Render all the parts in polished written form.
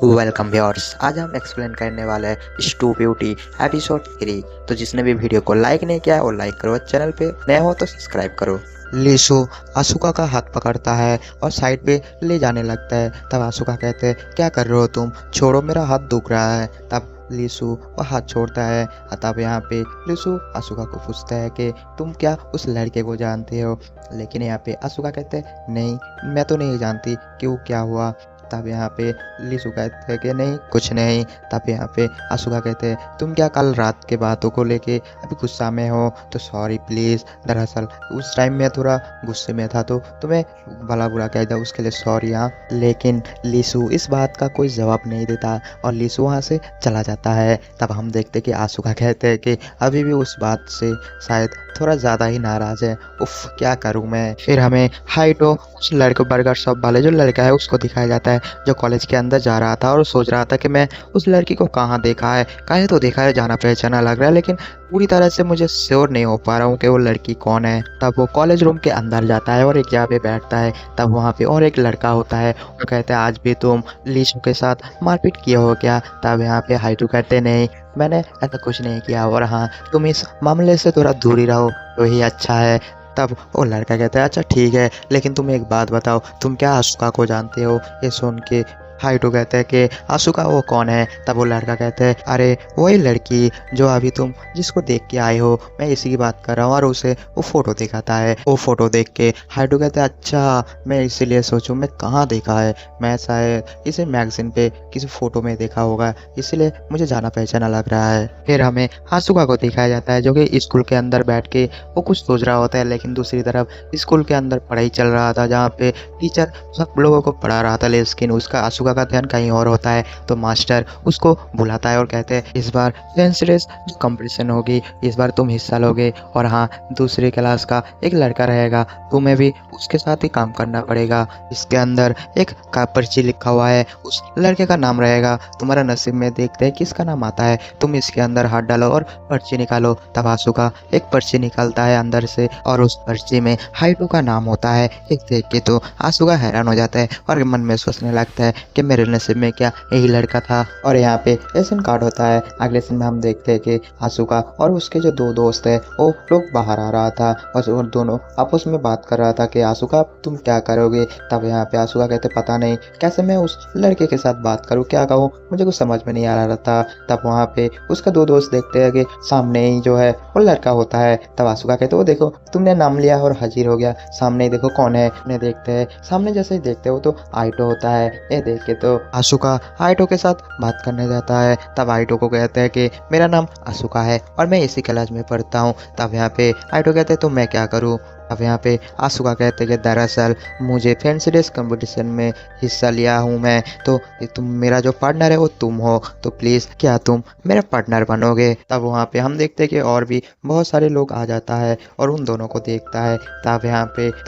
Welcome viewers. आज हम explain करने वाले हैं स्टू ब्यूटी एपिसोड 3। तो जिसने भी वीडियो को लाइक नहीं किया है वो लाइक करो, चैनल पे नए हो तो सब्सक्राइब करो। लीसु आसुका का हाथ पकड़ता है और साइड पे ले जाने लगता है। तब आसुका कहते हैं क्या कर रहे हो तुम, छोड़ो मेरा हाथ दुख रहा है। तब लीसु वह हाथ छोड़ता है। तब यहाँ पे लीसु आसुका को पूछता है कि तुम क्या उस लड़के को जानते हो, लेकिन यहाँ पे आसुका कहते हैं नहीं मैं तो नहीं जानती, क्यों क्या हुआ। तब यहाँ पे लीसु कहते हैं कि नहीं कुछ नहीं। तब यहाँ पे आसुका कहते हैं तुम क्या कल रात के बातों को लेके अभी गुस्सा में हो, तो सॉरी प्लीज़, दरअसल उस टाइम में थोड़ा गुस्से में था तो तुम्हें भला बुरा कह दिया, उसके लिए सॉरी। हाँ, लेकिन लीसु इस बात का कोई जवाब नहीं देता और लीसु वहाँ से चला जाता है। तब हम देखते कि आसुका कहते हैं कि अभी भी उस बात से शायद थोड़ा ज़्यादा ही नाराज़ है, उफ क्या करूँ मैं। फिर हमें हाइटो उस लड़के बर्गर शॉप वाले जो लड़का है उसको दिखाया जाता है जो कॉलेज के अंदर जा रहा था और सोच रहा था कि मैं उस लड़की को कहाँ देखा है, कहीं तो देखा है, जाना पहचाना लग रहा है, लेकिन पूरी तरह से मुझे श्योर नहीं हो पा रहा हूँ कि वो लड़की कौन है। तब वो कॉलेज रूम के अंदर जाता है और एक जगह पे बैठता है। तब वहाँ पे और एक लड़का होता है, वो कहता है आज भी तुम लीसु के साथ मारपीट किए हो क्या। तब यहाँ पे हाइटू कहते नहीं मैंने ऐसा कुछ नहीं किया, और हाँ तुम इस मामले से थोड़ा दूर ही रहो तो ही अच्छा है। तब वो लड़का कहता है अच्छा ठीक है, लेकिन तुम एक बात बताओ तुम क्या आसुका को जानते हो। ये सुन के हाइटो कहते हैं कि आसुका वो कौन है। तब वो लड़का कहते हैं अरे वही लड़की जो अभी तुम जिसको देख के आए हो, मैं इसी की बात कर रहा हूँ। और उसे वो फोटो दिखाता है। वो फोटो देख के हाइटो कहते हैं अच्छा मैं इसीलिए सोचूं मैं कहाँ देखा है, मैं शायद इसे मैगजीन पे किसी फोटो में देखा होगा, इसलिए मुझे जाना पहचाना लग रहा है। फिर हमें आसुका को दिखाया जाता है जो कि स्कूल के अंदर बैठ के वो कुछ सोच रहा होता है, लेकिन दूसरी तरफ स्कूल के अंदर पढ़ाई चल रहा था जहाँ पे टीचर सब लोगों को पढ़ा रहा था, लेकिन उसका आसुका का ध्यान कहीं और होता है। तो मास्टर उसको बुलाता है और कहते हैं इस बार डांस रेस जो कंपटीशन होगी इस बार तुम हिस्सा लोगे, और हाँ दूसरी क्लास का एक लड़का रहेगा, तुम्हें भी उसके साथ ही काम करना पड़ेगा। इसके अंदर एक का पर्ची लिखा हुआ है, उस लड़के का नाम रहेगा, तुम्हारा नसीब में देखते हैं किसका नाम आता है, तुम इसके अंदर हाथ डालो और पर्ची निकालो। तब आसुका एक पर्ची निकालता है अंदर से और उस पर्ची में हाइटो का नाम होता है। एक देख के तो आसुका हैरान हो जाता है और मन में सोचने लगता है कि मेरे नसीब में क्या यही लड़का था। और यहाँ पे एसन कार्ड होता है। अगले सीन में हम देखते हैं कि आसुका और उसके जो दो दोस्त है वो लोग बाहर आ रहा था और वो दोनों आपस में बात कर रहा था कि आसुका तुम क्या करोगे। तब यहाँ पे आसुका कहते पता नहीं कैसे मैं उस लड़के के साथ बात करूँ, क्या कहूँ, मुझे कुछ समझ में नहीं आ रहा था। तब वहाँ पे उसका दो दोस्त देखते हैं कि सामने ही जो है वो लड़का होता है। तब आसुका कहते वो देखो तुमने नाम लिया और हाजिर हो गया, सामने ही देखो कौन है। उन्हें देखते हैं, सामने जैसे ही देखते हो तो आइटो होता है। ये देख के तो आसुका आइटो के साथ बात करने जाता है। तब आइटो को कहते हैं कि मेरा नाम आसुका है और मैं इसी क्लास में पढ़ता हूँ। तब यहाँ पे आइटो कहते हैं तो मैं क्या करूँ। अब यहाँ पे आसुका कहते हैं कि दरअसल मुझे फैंसी ड्रेस कंपटीशन में हिस्सा लिया हूँ मैं, तो तुम मेरा जो पार्टनर है वो तुम हो, तो प्लीज़ क्या तुम मेरा पार्टनर बनोगे। तब वहाँ पे हम देखते हैं कि और भी बहुत सारे लोग आ जाता है और उन दोनों को देखता है। तब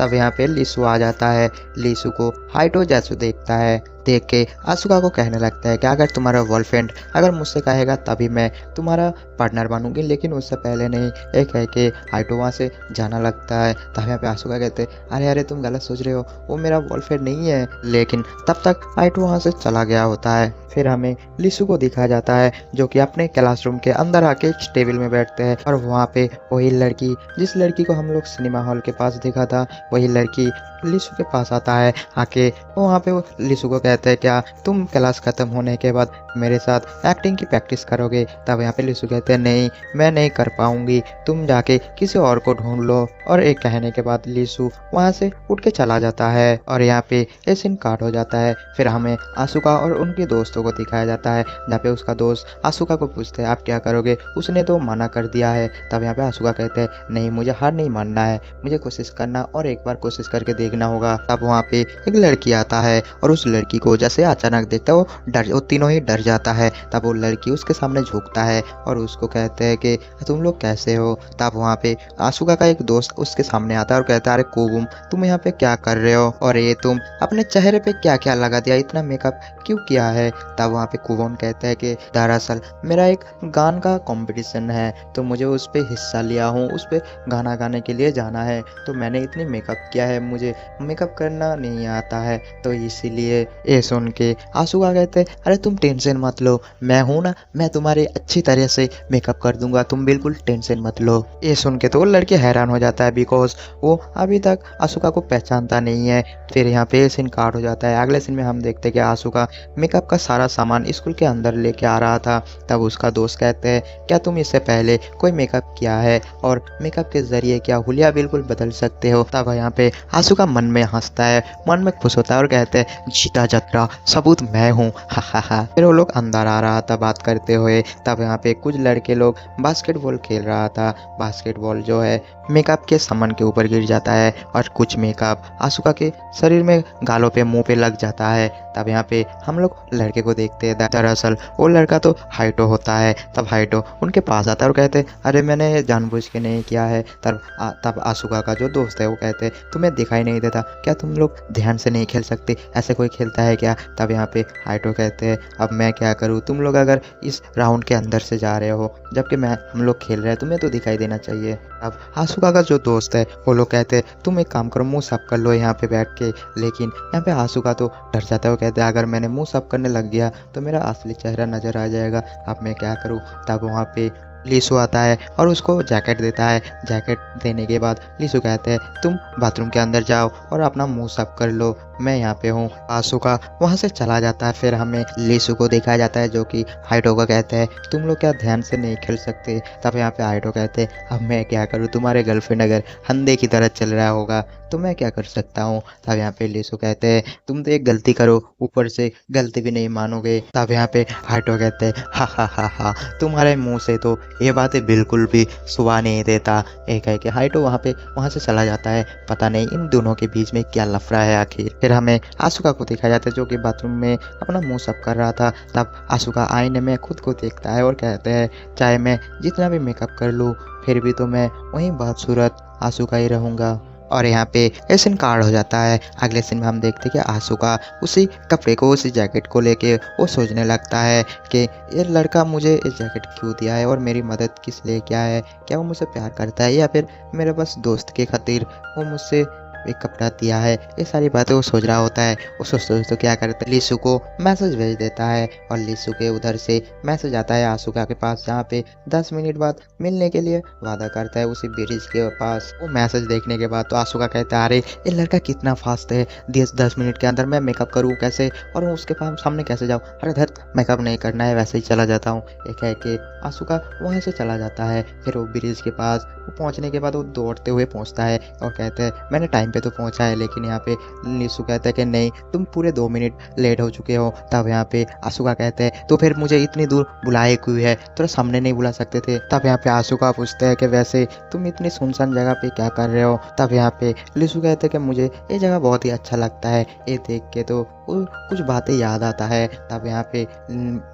यहाँ पे लीसु आ जाता है। लीसु को हाइटो जैसु देखता है, देख के आसुका को कहने लगता है कि अगर तुम्हारा गर्लफ्रेंड अगर मुझसे कहेगा तभी मैं तुम्हारा पार्टनर बनूंगी, लेकिन उससे पहले नहीं। एक है कि हाइटो वहाँ से जाना लगता है। तब यहाँ पे आसुका कहते हैं अरे अरे तुम गलत सोच रहे हो, वो मेरा गर्लफ्रेंड नहीं है। लेकिन तब तक हाइटो वहाँ से चला गया होता है। फिर हमें लीसु को दिखाया जाता है जो कि अपने क्लासरूम के अंदर आके एक टेबल में बैठते हैं और वहाँ पे वही लड़की जिस लड़की को हम लोग सिनेमा हॉल के पास देखा था वही लड़की लीसु के पास आता है। आके वहाँ पे वो लीसु को कहते हैं क्या तुम क्लास खत्म होने के बाद मेरे साथ एक्टिंग की प्रैक्टिस करोगे। तब यहाँ पे लीसु कहते हैं नहीं मैं नहीं कर पाऊंगी, तुम जाके किसी और को ढूंढ लो। और एक कहने के बाद लीसु वहाँ से उठ के चला जाता है और यहाँ पे ये सीन काट हो जाता है। फिर हमें आसुका और उनके दोस्तों को दिखाया जाता है जहाँ पे उसका दोस्त आसुका को पूछते हैं आप क्या करोगे, उसने तो मना कर दिया है। तब यहाँ पे आसुका कहते हैं नहीं मुझे हार नहीं मानना है, मुझे कोशिश करना और एक बार कोशिश करके देखना होगा। तब वहाँ पे एक लड़की आता है और उस लड़की को जैसे अचानक देखता है वो तीनों ही डर जाता है। तब वो लड़की उसके सामने झुकता है और उसको कहते हैं कि तुम लोग कैसे हो। तब वहाँ पे आसुका का एक दोस्त उसके सामने आता है और कहता है अरे कोबुम तुम यहाँ पे क्या कर रहे हो, और ये तुम अपने चेहरे पे क्या क्या लगा दिया, इतना मेकअप क्यों किया है। तब वहाँ पे कुवोन कहता है कि दरअसल मेरा एक गान का कंपटीशन है, तो मुझे उस पे हिस्सा लिया हूँ, उस पे गाना गाने के लिए जाना है, तो मैंने इतनी मेकअप किया है, मुझे मेकअप करना नहीं आता है, तो इसीलिए ये सुन के आसूका कहते हैं अरे तुम टेंशन मत लो, मैं हूँ ना, मैं तुम्हारे अच्छी तरह से मेकअप कर दूंगा, तुम बिल्कुल टेंशन मत लो। ये सुन के तो वो लड़के हैरान हो जाता है बिकॉज वो अभी तक आसूका को पहचानता नहीं है। फिर यहाँ पे सीन काट हो जाता है। अगले सीन में हम देखते हैं कि आसूका मेकअप का सारा सामान स्कूल के अंदर लेके आ रहा था। तब उसका दोस्त कहते हैं क्या तुम इससे पहले कोई मेकअप किया है और मेकअप के जरिए क्या हुलिया बिल्कुल बदल सकते हो। तब यहाँ पे आसूका मन में हंसता है, मन में खुश होता है और कहते हैं जीता जतरा सबूत मैं हूँ, हा हा हा। फिर वो लोग अंदर आ रहा था बात करते हुए। तब यहाँ पे कुछ लड़के लोग बास्केटबॉल खेल रहा था। बास्केटबॉल जो है मेकअप के सामान के ऊपर गिर जाता है और कुछ मेकअप आसूका के शरीर में, गालों पे, मुंह पे लग जाता है। तब यहाँ पे हम लोग लड़के को देखते हैं। दरअसल वो लड़का तो हाइटो होता है। तब हाइटो उनके पास आता है और कहते हैं अरे मैंने जानबूझ के नहीं किया है। तब आसूका का जो दोस्त है वो कहते हैं तुम्हें दिखाई नहीं देता क्या, तुम लोग ध्यान से नहीं खेल सकते, ऐसे कोई खेलता है क्या। तब यहाँ पे हाइटो कहते हैं अब मैं क्या करूँ, तुम लोग अगर इस राउंड के अंदर से जा रहे हो जबकि हम लोग खेल रहे हैं, तुम्हें तो दिखाई देना चाहिए। अब आसूका का जो दोस्त है वो लोग कहते हैं तुम एक काम करो, मुंह साफ कर लो यहाँ पे बैठ के। लेकिन यहाँ पे आसूका तो डर जाता है, वो कहते हैं अगर मैंने मुंह साफ करने लग गया तो मेरा असली चेहरा नजर आ जाएगा, अब मैं क्या करूँ। तब वहाँ पे लीसू आता है और उसको जैकेट देता है। जैकेट देने के बाद लीसू कहते हैं तुम बाथरूम के अंदर जाओ और अपना मुंह साफ कर लो, मैं यहाँ पे हूँ। आसूका वहाँ से चला जाता है। फिर हमें लीसू को देखा जाता है जो कि हाइटो को कहते हैं तुम लोग क्या ध्यान से नहीं खेल सकते। तब यहाँ पे हाइटो कहते हैं अब मैं क्या करूँ, तुम्हारे गर्लफ्रेंड अगर अंधे की तरह चल रहा होगा तो मैं क्या कर सकता हूँ। तब यहाँ पे लीसू कहते हैं तुम तो एक गलती करो, ऊपर से गलती भी नहीं मानोगे। तब यहाँ पे हाइटो कहते हैं हा हा हा हा, तुम्हारे मुंह से तो ये बातें बिल्कुल भी सुबह नहीं देता। एक है कि हाइटो वहाँ से चला जाता है। पता नहीं इन दोनों के बीच में क्या लफड़ा है आखिर। फिर हमें आसूका को दिखाया जाता है जो कि बाथरूम में अपना मुंह साफ कर रहा था। तब आसूका आईने में खुद को देखता है और कहते हैं चाहे मैं जितना भी मेकअप कर लूँ फिर भी तो मैं वहीं बदसूरत आसूका ही रहूँगा। और यहाँ पे ये सीन कार्ड हो जाता है। अगले सीन में हम देखते हैं कि आसूका उसी कपड़े को, उसी जैकेट को लेके वो सोचने लगता है कि ये लड़का मुझे ये जैकेट क्यों दिया है और मेरी मदद किस लिए किया है, क्या वो मुझसे प्यार करता है या फिर मेरे बस दोस्त के खातिर वो मुझसे एक कपड़ा दिया है। ये सारी बातें वो सोच रहा होता है। वो सोचते तो क्या करता है, लीसू को मैसेज भेज देता है और लीसू के उधर से मैसेज आता है आसूका के पास जहाँ पे 10 मिनट बाद मिलने के लिए वादा करता है उसी ब्रिज के पास। वो मैसेज देखने के बाद तो आसूका कहता है अरे ये लड़का कितना फास्ट है, 10 मिनट के अंदर मैं मेकअप करूँ कैसे और उसके पास सामने कैसे जाऊँ, अरे धत मेकअप नहीं करना है, वैसे ही चला जाता हूँ। ये कह के आसूका वहाँ से चला जाता है। फिर वो ब्रिज के पास पहुँचने के बाद वो दौड़ते हुए पहुँचता है और कहते हैं मैंने टाइम पे तो पहुंचा है। लेकिन यहाँ पे लीसू कहता है कि नहीं तुम पूरे 2 मिनट लेट हो चुके हो। तब यहाँ पे आसूका कहते हैं तो फिर मुझे इतनी दूर बुलाए क्यों है, थोड़ा सामने नहीं बुला सकते थे। तब यहाँ पे आसूका पूछते हैं कि वैसे तुम इतनी सुनसान जगह पे क्या कर रहे हो। तब यहाँ पे लीसू कहते हैं कि मुझे ये जगह बहुत ही अच्छा लगता है, ये देख के तो कुछ बातें याद आता है। तब यहाँ पे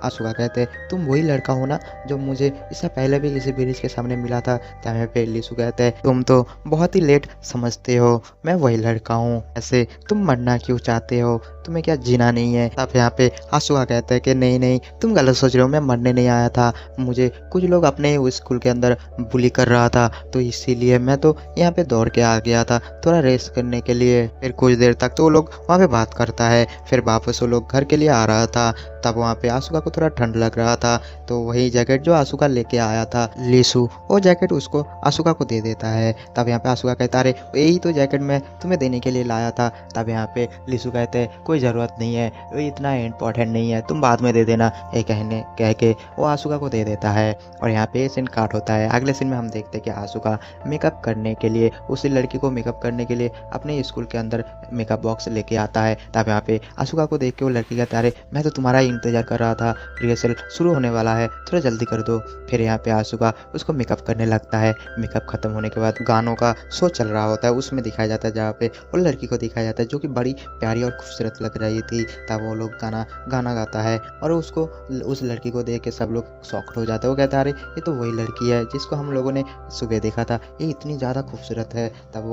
आसूका कहते हैं तुम वही लड़का हो ना जो मुझे इससे पहले भी इसी ब्रिज के सामने मिला था। तब यहाँ पे लीसू कहते हैं तुम तो बहुत ही लेट समझते हो, मैं वही लड़का हूँ, ऐसे तुम मरना क्यों चाहते हो, तुम्हें क्या जीना नहीं है। तब यहाँ पे आसूका कहते हैं कि नहीं नहीं तुम गलत सोच रहे हो, मैं मरने नहीं आया था, मुझे कुछ लोग अपने स्कूल के अंदर बुली कर रहा था तो इसीलिए मैं तो यहाँ पे दौड़ के आ गया था थोड़ा रेस्ट करने के लिए। फिर कुछ देर तक तो वो लोग वहाँ पे बात करता है। फिर वापस वो लोग घर के लिए आ रहा था। तब वहाँ पे आसूका को थोड़ा ठंड लग रहा था तो वही जैकेट जो आसूका लेके आया था लीसू, वो जैकेट उसको आसूका को दे देता है। तब यहाँ पे आसूका कहता है अरे यही तो जैकेट मैं तुम्हें देने के लिए लाया था। तब यहाँ पे लीसू कहते हैं कोई ज़रूरत नहीं है, वो इतना इम्पोर्टेंट नहीं है, तुम बाद में दे देना, ये कह के वो आसूका को दे देता है। और यहाँ पे सीन काट होता है। अगले सीन में हम देखते हैं कि आसूका मेकअप करने के लिए, उसी लड़की को मेकअप करने के लिए अपने स्कूल के अंदर मेकअप बॉक्स लेके आता है। तब यहाँ पे आसूका को देख के वो लड़की कहता है अरे मैं तो तुम्हारा इंतजार कर रहा था, रिहर्सल शुरू होने वाला है, थोड़ा जल्दी कर दो। फिर यहाँ पे आसूका उसको मेकअप करने लगता है। मेकअप खत्म होने के बाद गानों का शो चल रहा होता है, उसमें दिखाया जाता है जहाँ पे वो लड़की को दिखाया जाता है जो कि बड़ी प्यारी और खूबसूरत लग रही थी। तब वो लोग गाना गाना गाता है और उसको उस लड़की को देख के सब लोग शॉक्ड हो जाते हैं। वो कहता है अरे ये तो वही लड़की है जिसको हम लोगों ने सुबह देखा था, ये इतनी ज़्यादा खूबसूरत है। तब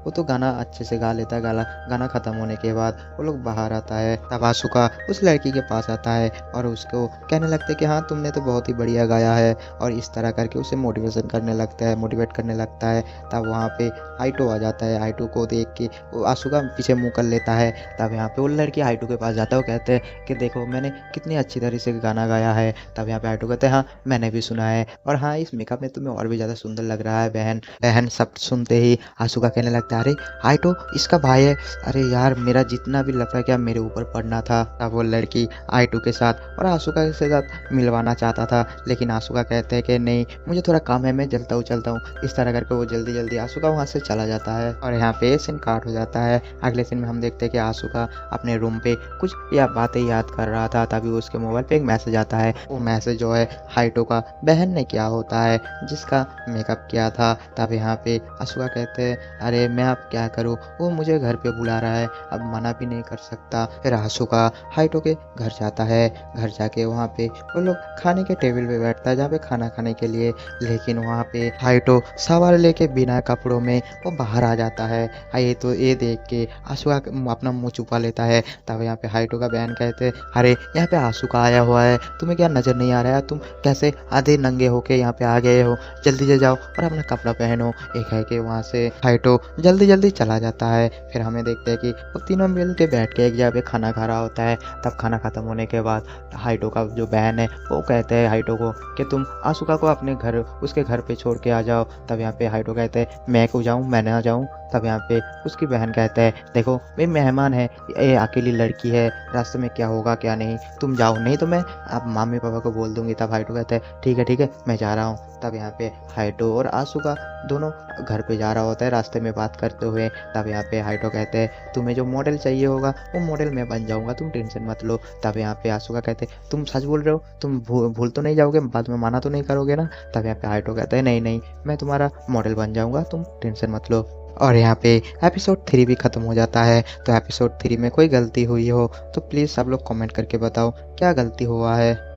वो तो गाना अच्छे से गा लेता है। गाना ख़त्म होने के बाद वो लोग बाहर आता है। तब आशुका उस लड़की के पास आता है और उसको कहने लगता है कि हाँ तुमने तो बहुत ही बढ़िया गाया है, और इस तरह करके उसे मोटिवेट करने लगता है। तब वहाँ पे हाइटो आ जाता है। हाइटो को देख के वो आशुका पीछे मुँह कर लेता है। तब यहाँ पे वो लड़की हाइटो के पास जाता है। वो कहते हैं कि देखो मैंने कितनी अच्छी तरह से गाना गाया है। तब यहाँ पे हाइटो कहते हैं हाँ मैंने भी सुना है, और हाँ इस मेकअप में तुम्हें और भी ज़्यादा सुंदर लग रहा है बहन। बहन सब सुनते ही आशुका कहने लगता है अरे हाइटो इसका भाई है। अरे यार मेरा जितना भी लफड़ा क्या मेरे ऊपर पड़ना था। तब वो लड़की हाइटो के साथ और आशुका के साथ मिलवाना चाहता था, लेकिन आशुका कहते हैं कि नहीं मुझे थोड़ा काम है, मैं चलता हूँ। इस तरह करके वो जल्दी जल्दी आशुका वहाँ से चला जाता है। और यहाँ पे सीन काट हो जाता है। अगले सीन में हम देखते हैं कि आशुका अपने रूम पे कुछ बातें याद कर रहा था। तभी उसके मोबाइल पे एक मैसेज आता है। वो मैसेज जो है हाइटो का बहन ने किया होता है जिसका मेकअप किया था। तब यहाँ पे आशुका कहते हैं अरे मैं अब क्या करूँ, वो मुझे घर पे बुला रहा है, अब मना भी नहीं कर सकता। फिर आशुका हाइटो के घर जाता है। घर जाके वहाँ पे वो लोग खाने के टेबल पे बैठता है जहाँ पे खाना खाने के लिए, लेकिन वहाँ पे हाइटो सवार लेके बिना कपड़ों में वो बाहर आ जाता है। ये देख के आशुका अपना मुंह छुपा लेता है। तब यहाँ पे हाइटो का बहन कहते हैं अरे यहाँ पे आशुका आया हुआ है, तुम्हें क्या नज़र नहीं आ रहा है, तुम कैसे आधे नंगे होके यहाँ पे आ गए हो, जल्दी से जाओ और अपना कपड़ा पहनो। एक है कि वहाँ से हाइटो जल्दी जल्दी चला जाता है। फिर हमें देखते हैं कि वो तीनों मिल के बैठ के एक जगह पे खाना खा रहा होता है। तब खाना खत्म होने के बाद हाइटो का जो बहन है वो कहते हैं हाइटो को कि तुम आशुका को अपने घर उसके घर पे छोड़ के आ जाओ। तब यहाँ पे हाइटो कहते हैं मैं क्यों जाऊँ, मैं ना जाऊँ। तब यहाँ पे उसकी बहन कहता है देखो ये मेहमान है, ये अकेली लड़की है, रास्ते में क्या होगा क्या नहीं, तुम जाओ नहीं तो मैं अब मम्मी पापा को बोल दूंगी। तब हाइटो कहता है ठीक है मैं जा रहा हूँ। तब यहाँ पे हाइटो और आशुका दोनों घर पे जा रहा होता है रास्ते में बात करते हुए। तब यहाँ पे हाइटो कहते हैं तुम्हें जो मॉडल चाहिए होगा वो मॉडल मैं बन जाऊँगा, तुम टेंशन मत लो। तब यहाँ पे आशुका कहते हैं तुम सच बोल रहे हो, तुम भूल तो नहीं जाओगे, बाद में माना तो नहीं करोगे ना। तब यहाँ पे हाइटो कहते हैं नहीं मैं तुम्हारा मॉडल बन जाऊँगा, तुम टेंशन मत लो। और यहाँ पे एपिसोड 3 भी ख़त्म हो जाता है। तो एपिसोड 3 में कोई गलती हुई हो तो प्लीज़ सब लोग कमेंट करके बताओ क्या गलती हुआ है।